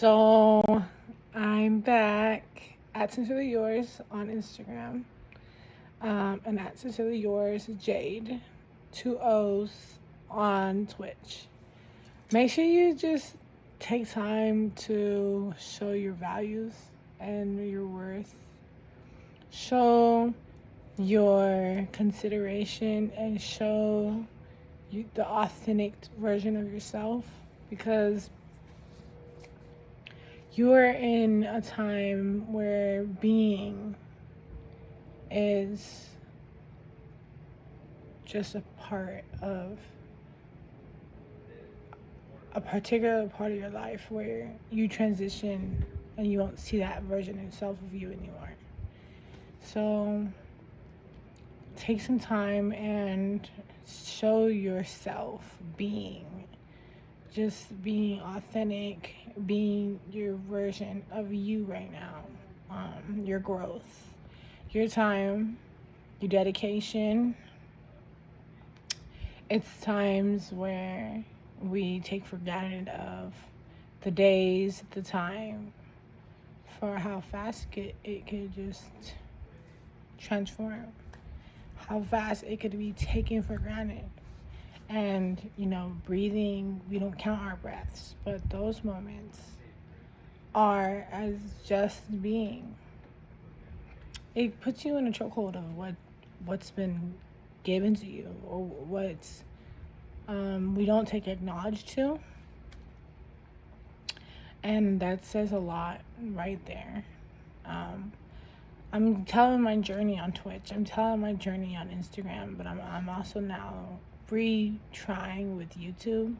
So I'm back at Sincerely Yours on Instagram, and at Sincerely Yours Jade, two O's on Twitch. Make sure you just take time to show your values and your worth. Show your consideration and show the authentic version of yourself, because you are in a time where being is just a part of a particular part of your life where you transition and you don't see that version of yourself of you anymore. So take some time and show yourself just being authentic, being your version of you right now, your growth, your time, your dedication. It's times where we take for granted of the days, the time, for how fast it could just transform, how fast it could be taken for granted. And, breathing, we don't count our breaths, but those moments are as just being. It puts you in a chokehold of what's been given to you, or what's we don't take acknowledged to. And that says a lot right there. I'm telling my journey on Twitch. I'm telling my journey on Instagram, but I'm also now retrying with YouTube.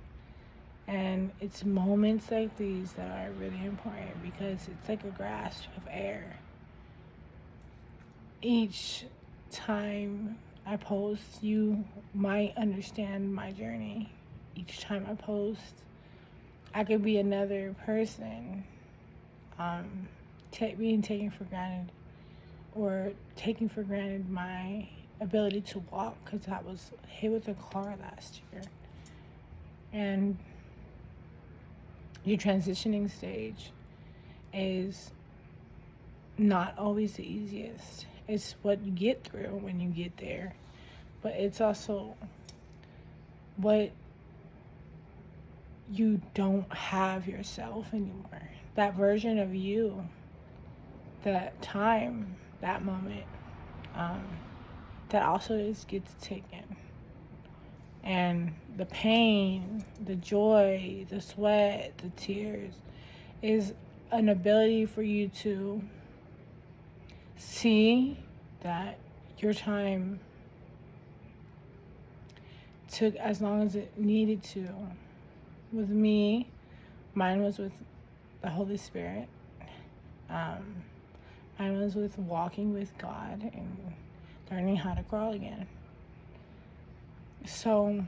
And it's moments like these that are really important, because it's like a grasp of air. Each time I post, you might understand my journey. Each time I post, I could be another person being taken for granted, or taking for granted my ability to walk, because I was hit with a car last year. And your transitioning stage is not always the easiest. It's what you get through when you get there, but it's also what you don't have yourself anymore. That version of you, that time, that moment, that also gets taken. And the pain, the joy, the sweat, the tears is an ability for you to see that your time took as long as it needed to. With me, mine was with the Holy Spirit. Mine was with walking with God and learning how to crawl again. So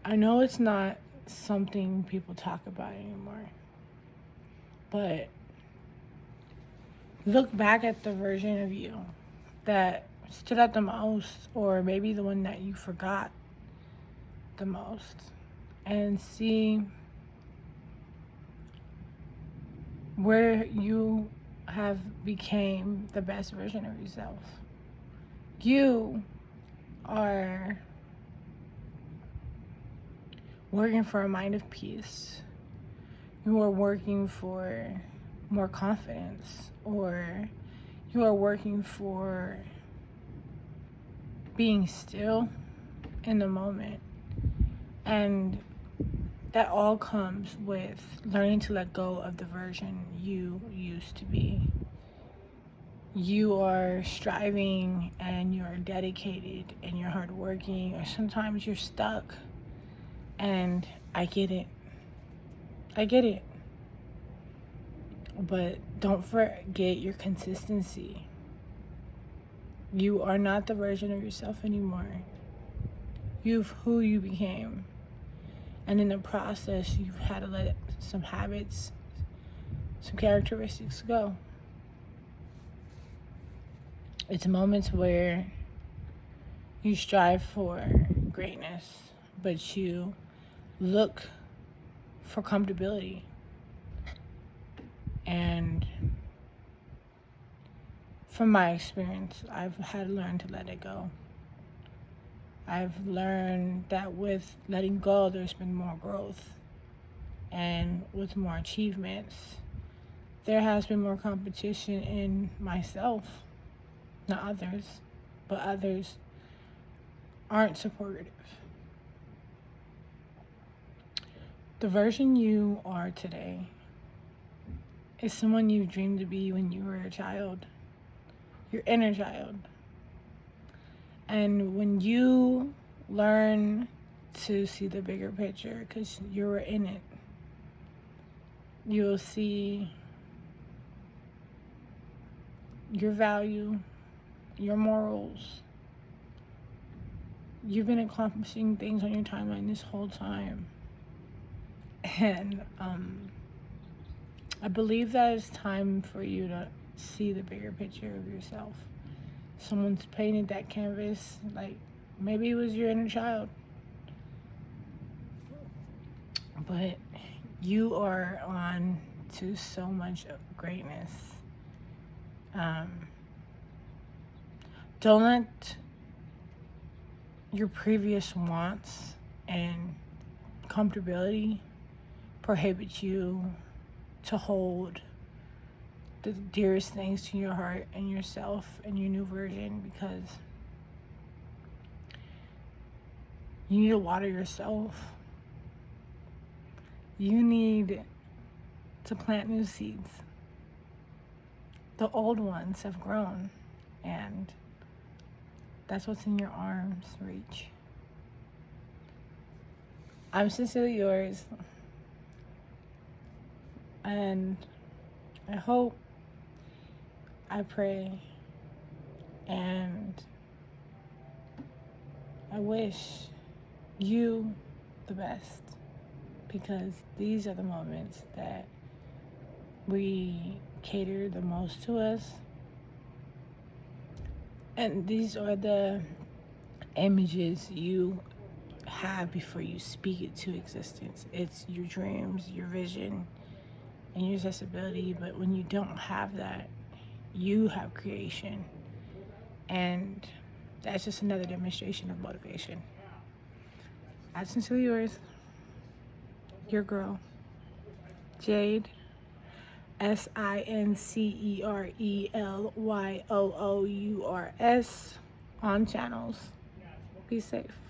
I know it's not something people talk about anymore, but look back at the version of you that stood out the most, or maybe the one that you forgot the most, and see where you have became the best version of yourself. You are working for a mind of peace. You are working for more confidence, or you are working for being still in the moment. And that all comes with learning to let go of the version you used to be. You are striving, and you're dedicated, and you're hardworking, or sometimes you're stuck. And I get it. But don't forget your consistency. You are not the version of yourself anymore. You've who you became. And in the process, you've had to let some habits, some characteristics go. It's moments where you strive for greatness, but you look for comfortability. And from my experience, I've had to learn to let it go. I've learned that with letting go, there's been more growth. And with more achievements, there has been more competition in myself, not others, but others aren't supportive. The version you are today is someone you dreamed to be when you were a child, your inner child. And when you learn to see the bigger picture, because you were in it, you'll see your value, your morals. You've been accomplishing things on your timeline this whole time. And I believe that it's time for you to see the bigger picture of yourself. Someone's painted that canvas, like maybe it was your inner child. But you are on to so much greatness. Don't let your previous wants and comfortability prohibit you to hold the dearest things to your heart and yourself and your new version, because you need to water yourself. You need to plant new seeds. The old ones have grown, and that's what's in your arm's reach. I'm sincerely yours, and I hope, I pray, and I wish you the best, because these are the moments that we cater the most to us, and these are the images you have before you speak it to existence. It's your dreams, your vision, and your accessibility. But when you don't have that, you have creation, and that's just another demonstration of motivation. I'm sincerely yours, your girl, Jade, SINCERELYOOURS, on channels. Be safe.